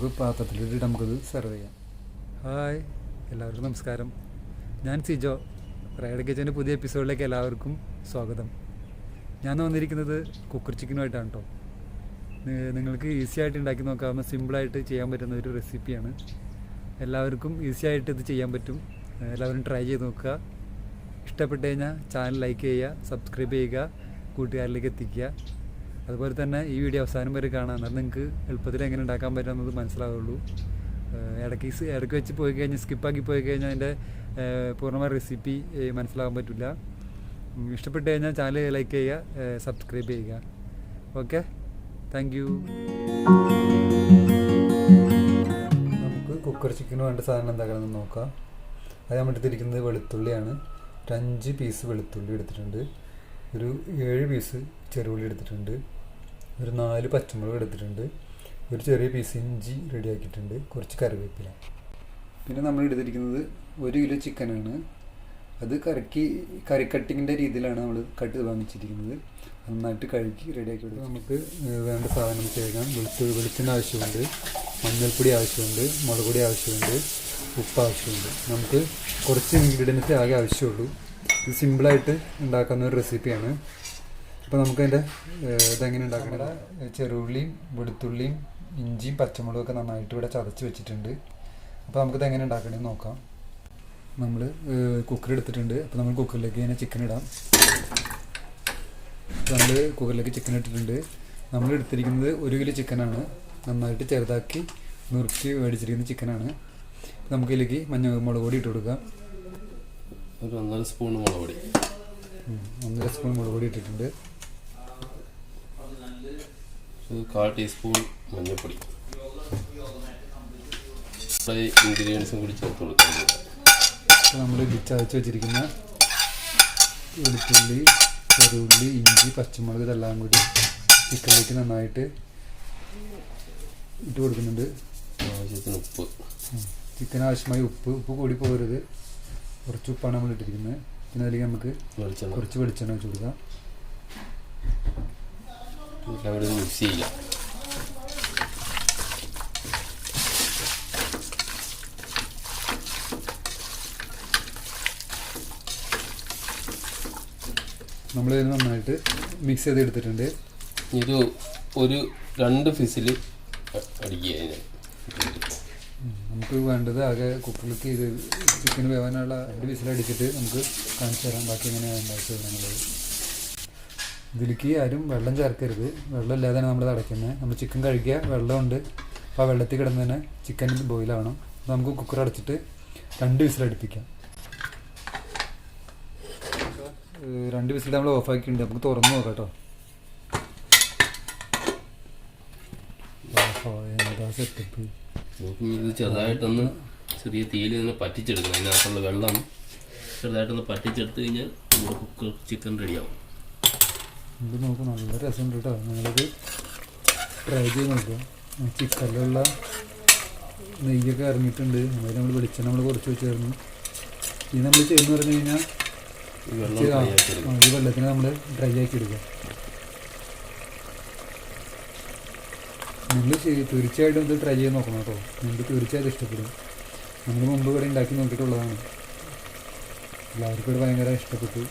നമുക്ക് പാത്രത്തിലിട്ട് നമുക്കത് സെർവ് ചെയ്യാം. ഹായ്, എല്ലാവർക്കും നമസ്കാരം. ഞാൻ സിജോ. ഫ്രൈഡ് കിച്ചൻ്റെ പുതിയ എപ്പിസോഡിലേക്ക് എല്ലാവർക്കും സ്വാഗതം. ഞാൻ വന്നിരിക്കുന്നത് കുക്കർ ചിക്കനുമായിട്ടാണ് കേട്ടോ. നിങ്ങൾക്ക് ഈസി ആയിട്ട് ഉണ്ടാക്കി നോക്കാവുന്ന സിമ്പിളായിട്ട് ചെയ്യാൻ പറ്റുന്ന ഒരു റെസിപ്പിയാണ്. എല്ലാവർക്കും ഈസി ആയിട്ട് ഇത് ചെയ്യാൻ പറ്റും. എല്ലാവരും ട്രൈ ചെയ്ത് നോക്കുക. ഇഷ്ടപ്പെട്ട് കഴിഞ്ഞാൽ ചാനൽ ലൈക്ക് ചെയ്യുക, സബ്സ്ക്രൈബ് ചെയ്യുക, കൂട്ടുകാരിലേക്ക് എത്തിക്കുക. അതുപോലെ തന്നെ ഈ വീഡിയോ അവസാനം വരെ കാണാം. എന്നാൽ നിങ്ങൾക്ക് എളുപ്പത്തിൽ എങ്ങനെ ഉണ്ടാക്കാൻ പറ്റുമെന്നത് മനസ്സിലാവുള്ളൂ. ഇടയ്ക്ക് വെച്ച് പോയി കഴിഞ്ഞാൽ സ്കിപ്പാക്കി പോയി കഴിഞ്ഞാൽ അതിൻ്റെ പൂർണ്ണമായ റെസിപ്പി മനസ്സിലാകാൻ പറ്റില്ല. ഇഷ്ടപ്പെട്ട് കഴിഞ്ഞാൽ ചാനൽ ലൈക്ക് ചെയ്യുക, സബ്സ്ക്രൈബ് ചെയ്യുക. Okay, thank you. നമുക്ക് കുക്കർ ചിക്കന് വേണ്ട സാധനം എന്താക്കണമെന്ന് നോക്കാം. അത് നമ്മൾ എടുത്തിരിക്കുന്നത് വെളുത്തുള്ളിയാണ്. ഒരു 5 പീസ് വെളുത്തുള്ളി എടുത്തിട്ടുണ്ട്, ഒരു 7 പീസ് ചെറുള്ളി എടുത്തിട്ടുണ്ട്, ഒരു 4 പച്ചമുളക് എടുത്തിട്ടുണ്ട്, ഒരു ചെറിയ പീസ് ഇഞ്ചി റെഡിയാക്കിയിട്ടുണ്ട്, കുറച്ച് കറിവേപ്പില. പിന്നെ നമ്മൾ എടുത്തിരിക്കുന്നത് 1 കിലോ ചിക്കനാണ്. അത് കറി കട്ടിങ്ങിൻ്റെ രീതിയിലാണ് നമ്മൾ കട്ട് വാങ്ങിച്ചിരിക്കുന്നത്. നന്നായിട്ട് കഴുകി റെഡിയാക്കി കൊടുക്കും. നമുക്ക് വേണ്ട സാധനം ചെയ്യാൻ വെളിച്ചെണ്ണ ആവശ്യമുണ്ട്, മഞ്ഞൾപ്പൊടി ആവശ്യമുണ്ട്, മുളക് പൊടി ആവശ്യമുണ്ട്, ഉപ്പ് ആവശ്യമുണ്ട്. നമുക്ക് കുറച്ച് ഇൻഗ്രീഡിയൻസ് ആകെ ആവശ്യമുള്ളൂ. ഇത് സിമ്പിളായിട്ട് ഉണ്ടാക്കുന്ന ഒരു റെസിപ്പിയാണ്. അപ്പോൾ നമുക്കതിൻ്റെ ഇതെങ്ങനെ ഉണ്ടാക്കണത്, ചെറുള്ളിയും വെളുത്തുള്ളിയും ഇഞ്ചിയും പച്ചമുളകും ഒക്കെ നന്നായിട്ട് ഇവിടെ ചതച്ച് വെച്ചിട്ടുണ്ട്. അപ്പോൾ നമുക്കിത് എങ്ങനെ ഉണ്ടാക്കണമെന്ന് നോക്കാം. നമ്മൾ കുക്കർ എടുത്തിട്ടുണ്ട്. അപ്പോൾ നമ്മൾ കുക്കറിലേക്ക് ഇങ്ങനെ ചിക്കൻ ഇടാം. നമ്മൾ കുക്കറിലേക്ക് ചിക്കൻ ഇട്ടിട്ടുണ്ട്. നമ്മൾ എടുത്തിരിക്കുന്നത് 1 കിലോ ചിക്കനാണ്. നന്നായിട്ട് ചെറുതാക്കി നുറുക്കി മേടിച്ചിരിക്കുന്ന ചിക്കനാണ്. നമുക്കിതിലേക്ക് മുളക് പൊടി ഇട്ട് കൊടുക്കാം. ഒരു 1.5 സ്പൂൺ മുളക് പൊടി, 1.5 സ്പൂൺ മുളക് പൊടി ഇട്ടിട്ടുണ്ട്. 1/4 ടീസ്പൂൺ മഞ്ഞൾപ്പൊടി. ഇൻഗ്രീഡിയൻസും കൂടി ചേർത്ത് കൊടുക്കാം. നമ്മൾ ചതച്ച് വെച്ചിരിക്കുന്ന വെളുത്തുള്ളി, ചെറുള്ളി, ഇഞ്ചി, പച്ചമുളക് ഇതെല്ലാം കൂടി ചിക്കനിലേക്ക് നന്നായിട്ട് ഇട്ട് കൊടുക്കുന്നുണ്ട്. ആവശ്യത്തിന് ഉപ്പ്, ചിക്കൻ ആവശ്യമായി ഉപ്പ് കൂടി പോകരുത്. കുറച്ച് ഉപ്പാണ് നമ്മൾ ഇട്ടിരിക്കുന്നത്. പിന്നെ അതിലേക്ക് നമുക്ക് കുറച്ച് വെളിച്ചെണ്ണ വെച്ച് കൊടുക്കാം. മിക്സ് ചെയ്യാം. നമ്മൾ നന്നായിട്ട് മിക്സ് ചെയ്ത് എടുത്തിട്ടുണ്ട്. ഇത് ഒരു 2 ഫിസിൽ അടിക്കുക. നമുക്ക് വേണ്ടത് ആകെ കുക്കറിലേക്ക് ഇത് ചിക്കൻ വേവാനുള്ള 2 വിസിലടിച്ചിട്ട് നമുക്ക് കാണിച്ചു തരാം ബാക്കി എങ്ങനെയാണ് ഉണ്ടാക്കി എന്നുള്ളത്. ഇതിലേക്ക് ആരും വെള്ളം ചേർക്കരുത്. വെള്ളം ഇല്ലാതെയാണ് നമ്മൾ അടയ്ക്കുന്നത്. നമ്മൾ ചിക്കൻ കഴുകിയ വെള്ളമുണ്ട്. അപ്പോൾ ആ വെള്ളത്തിൽ കിടന്ന് തന്നെ ചിക്കൻ ബോയിലാവണം. അപ്പോൾ നമുക്ക് കുക്കർ അടച്ചിട്ട് 2 വിസിലടുപ്പിക്കാം. 2 വിസിൽ നമ്മൾ ഓഫാക്കിയിട്ടുണ്ട്. നമുക്ക് തുറന്ന് നോക്കാം കേട്ടോ. എന്താ സെറ്റപ്പ്. ഇത് ചെറുതായിട്ടൊന്ന് ചെറിയ തീയിൽ നിന്ന് പറ്റിച്ചെടുക്കണം. അതിനകത്തുള്ള വെള്ളം ചെറുതായിട്ടൊന്ന് പറ്റിച്ചെടുത്ത് കഴിഞ്ഞാൽ നമ്മുടെ കുക്കർ ചിക്കൻ റെഡിയാവും. ഇത് നോക്കും, നല്ല രസമുണ്ട് കേട്ടോ. നിങ്ങളിത് ട്രൈ ചെയ്ത് നോക്കുക. ചിക്കനിലുള്ള നെയ്യൊക്കെ ഇറങ്ങിയിട്ടുണ്ട്. അതായത് നമ്മൾ വെളിച്ചെണ്ണ നമ്മൾ കുറച്ച് വെച്ചായിരുന്നു. ഇത് നമ്മൾ ചെയ്യുന്ന പറഞ്ഞു കഴിഞ്ഞാൽ ഈ വെള്ളത്തിന് നമ്മൾ ഡ്രൈ ആക്കി എടുക്കുക. നിങ്ങൾ തീർച്ചയായിട്ടും ഇത് ട്രൈ ചെയ്ത് നോക്കണം കേട്ടോ. നിങ്ങൾക്ക് തീർച്ചയായിട്ടും ഇഷ്ടപ്പെടും. നമ്മൾ മുമ്പ് ഇവിടെ ഉണ്ടാക്കി നോക്കിയിട്ടുള്ളതാണ്. എല്ലാവർക്കും ഇവിടെ ഭയങ്കര ഇഷ്ടപ്പെട്ടു.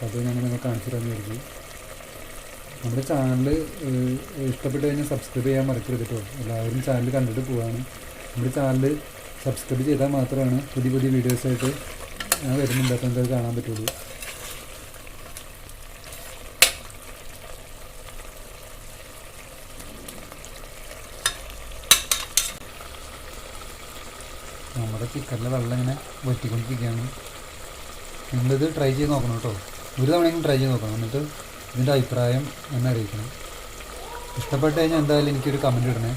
അത് ഞങ്ങൾ നിങ്ങൾ കാണിച്ചു തന്നിരിക്കും. നമ്മുടെ ചാനൽ ഇഷ്ടപ്പെട്ട് കഴിഞ്ഞാൽ സബ്സ്ക്രൈബ് ചെയ്യാൻ മറക്കരുത് കേട്ടോ. എല്ലാവരും ചാനൽ കണ്ടിട്ട് പോവാണ്. നമ്മുടെ ചാനൽ സബ്സ്ക്രൈബ് ചെയ്താൽ മാത്രമാണ് പുതിയ പുതിയ വീഡിയോസായിട്ട് ഞാൻ വരുന്നുണ്ട്. അപ്പോൾ നിങ്ങൾക്ക് കാണാൻ പറ്റുള്ളൂ. നമ്മുടെ ചിക്കനിലെ വെള്ളം ഇങ്ങനെ വറ്റിക്കൊണ്ടിരിക്കുകയാണ്. നിങ്ങളിത് ട്രൈ ചെയ്ത് നോക്കണം കേട്ടോ. ഒരു തവണയെങ്കിലും ട്രൈ ചെയ്ത് നോക്കണം. എന്നിട്ട് ഇതിൻ്റെ അഭിപ്രായം എന്നെ അറിയിക്കണം. ഇഷ്ടപ്പെട്ട് കഴിഞ്ഞാൽ എന്തായാലും എനിക്കൊരു കമൻറ്റ് ഇടണേ.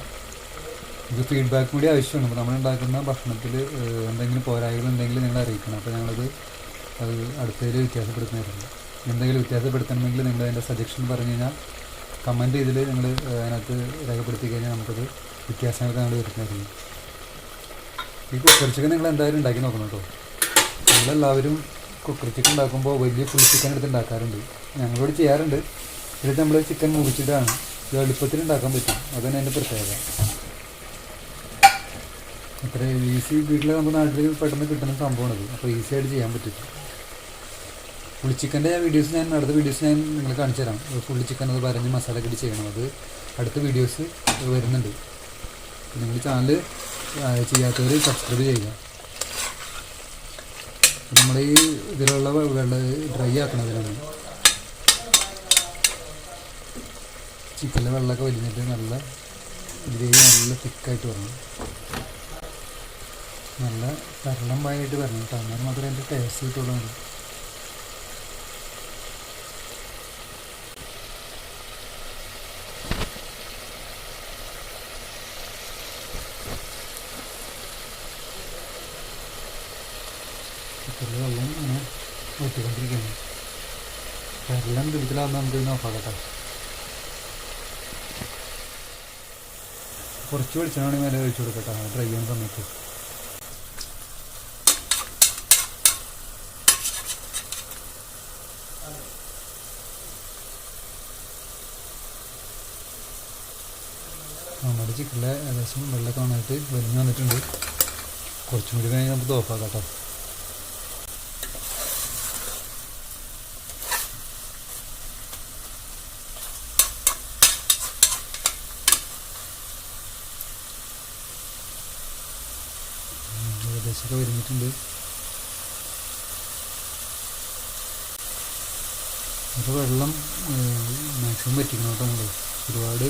ഇത് ഫീഡ്ബാക്ക് കൂടി ആവശ്യമാണ്. അപ്പോൾ നമ്മളുണ്ടാക്കുന്ന ഭക്ഷണത്തിൽ എന്തെങ്കിലും പോരായ്മകളുണ്ടെങ്കിൽ നിങ്ങൾ അറിയിക്കണം. അപ്പോൾ ഞങ്ങളത് അടുത്തതിൽ വ്യത്യാസപ്പെടുത്തുന്നതായിരിക്കും. എന്തെങ്കിലും വ്യത്യാസപ്പെടുത്തണമെങ്കിൽ നിങ്ങൾ അതിൻ്റെ സജഷൻ പറഞ്ഞു കഴിഞ്ഞാൽ കമൻറ്റ് ഇതിൽ നിങ്ങൾ അതിനകത്ത് രേഖപ്പെടുത്തി കഴിഞ്ഞാൽ നമുക്കത് വ്യത്യാസങ്ങളൊക്കെ ഞങ്ങൾ വരുന്നതായിരിക്കും. ഈ കുക്കർ ചിക്കൻ നിങ്ങൾ എന്തായാലും ഉണ്ടാക്കി നോക്കണം കേട്ടോ. നമ്മളെല്ലാവരും കുക്കർ ചിക്കൻ ഉണ്ടാക്കുമ്പോൾ വലിയ ഫുൾ ചിക്കൻ എടുത്ത് ഉണ്ടാക്കാറുണ്ട്. ഞങ്ങളോട് ചെയ്യാറുണ്ട്. എന്നിട്ട് നമ്മൾ ചിക്കൻ മുറിച്ചിട്ടാണ്. ഇത് എളുപ്പത്തിൽ ഉണ്ടാക്കാൻ പറ്റും. അതാണ് അതിൻ്റെ പ്രത്യേകത. അത്ര ഈസി വീട്ടിൽ നമുക്ക് നാട്ടിൽ പെട്ടെന്ന് കിട്ടുന്ന സംഭവമാണത്. അപ്പോൾ ഈസി ആയിട്ട് ചെയ്യാൻ പറ്റും. ഫുൾ ചിക്കൻ്റെ വീഡിയോസ് അടുത്ത വീഡിയോസ് ഞാൻ നിങ്ങൾ കാണിച്ചു തരാം. ഫുൾ ചിക്കൻ അത് വരഞ്ഞ് മസാല ഒക്കെ ഇട്ട് ചെയ്യണം. അത് അടുത്ത വീഡിയോസ് വരുന്നുണ്ട്. നിങ്ങൾ ചാനൽ ചെയ്യാത്തവർ സബ്സ്ക്രൈബ് ചെയ്യുക. നമ്മൾ ഈ ഇതിലുള്ള വെള്ളം ഡ്രൈ ആക്കണതിനാണ്. ചിക്കനിലെ വെള്ളമൊക്കെ വലിഞ്ഞിട്ട് നല്ല ഗ്രേവി നല്ല തിക്കായിട്ട് വരണം, നല്ല കരളമ്പായിട്ട് വരണം. എന്നാൽ മാത്രമേ അതിൻ്റെ ടേസ്റ്റ് കിട്ടുള്ളൂ. ചിക്കനിൽ വെള്ളം ഇങ്ങനെ ഊറ്റിക്കൊണ്ടിരിക്കുകയാണ്. കരളം തിരിച്ചിലാകുമ്പോൾ നമുക്ക് നോക്കാം. കുറച്ച് വെളിച്ചെണ്ണ മേലെ ഒഴിച്ചു കൊടുക്കട്ടെ ഡ്രൈ ചെയ്യുന്ന സമയത്ത്. നമ്മുടെ ചിക്കനിലെ ഏകദേശം വെള്ളമൊക്കെ നന്നായിട്ട് വലിഞ്ഞ് വന്നിട്ടുണ്ട്. കുറച്ചും കൂടി കഴിഞ്ഞ് നമുക്ക് ഓഫാക്കാം കേട്ടോ. ഏകദേശമൊക്കെ വരുന്നിട്ടുണ്ട്. അപ്പോൾ വെള്ളം മാക്സിമം വറ്റിക്കണം കേട്ടോ. നമ്മൾ ഒരുപാട്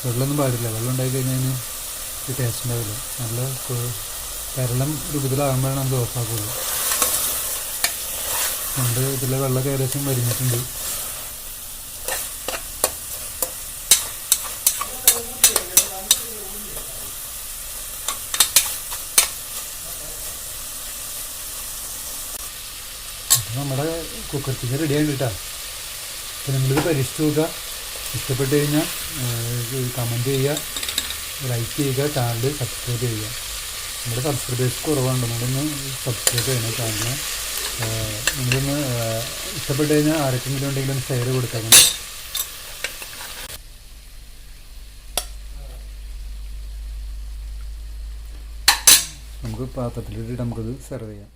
വെള്ളമൊന്നും പാടില്ല. വെള്ളം ഉണ്ടായി കഴിഞ്ഞാൽ ടേസ്റ്റ് ഉണ്ടാവില്ല. നല്ല കരളം രൂപത്തിലാകുമ്പോഴാണ് നമുക്ക് ഓഫാക്കുള്ളൂ. കൊണ്ട് ഇതിലെ വെള്ളമൊക്കെ ഏകദേശം വരുന്നിട്ടുണ്ട്. നമ്മുടെ കുക്കർ ചിക്കൻ റെഡി ആയിട്ട് കേട്ടോ. അപ്പോൾ നിങ്ങളിത് പരീക്ഷിച്ച് നോക്കുക. ഇഷ്ടപ്പെട്ട് കഴിഞ്ഞാൽ കമൻറ്റ് ചെയ്യുക, ലൈക്ക് ചെയ്യുക, ചാനൽ സബ്സ്ക്രൈബ് ചെയ്യുക. നമ്മുടെ സബ്സ്ക്രൈബേഴ്സ് കുറവാണ്. നിങ്ങളൊന്ന് സബ്സ്ക്രൈബ് ചെയ്യണം ചാനലിന്. നിങ്ങളൊന്ന് ഇഷ്ടപ്പെട്ട് കഴിഞ്ഞാൽ ആർക്കെങ്കിലും ഉണ്ടെങ്കിലും ഷെയർ കൊടുത്തേക്കണം. നമുക്ക് പാത്രത്തിലിട്ടിട്ട് നമുക്കത് സെർവ് ചെയ്യാം.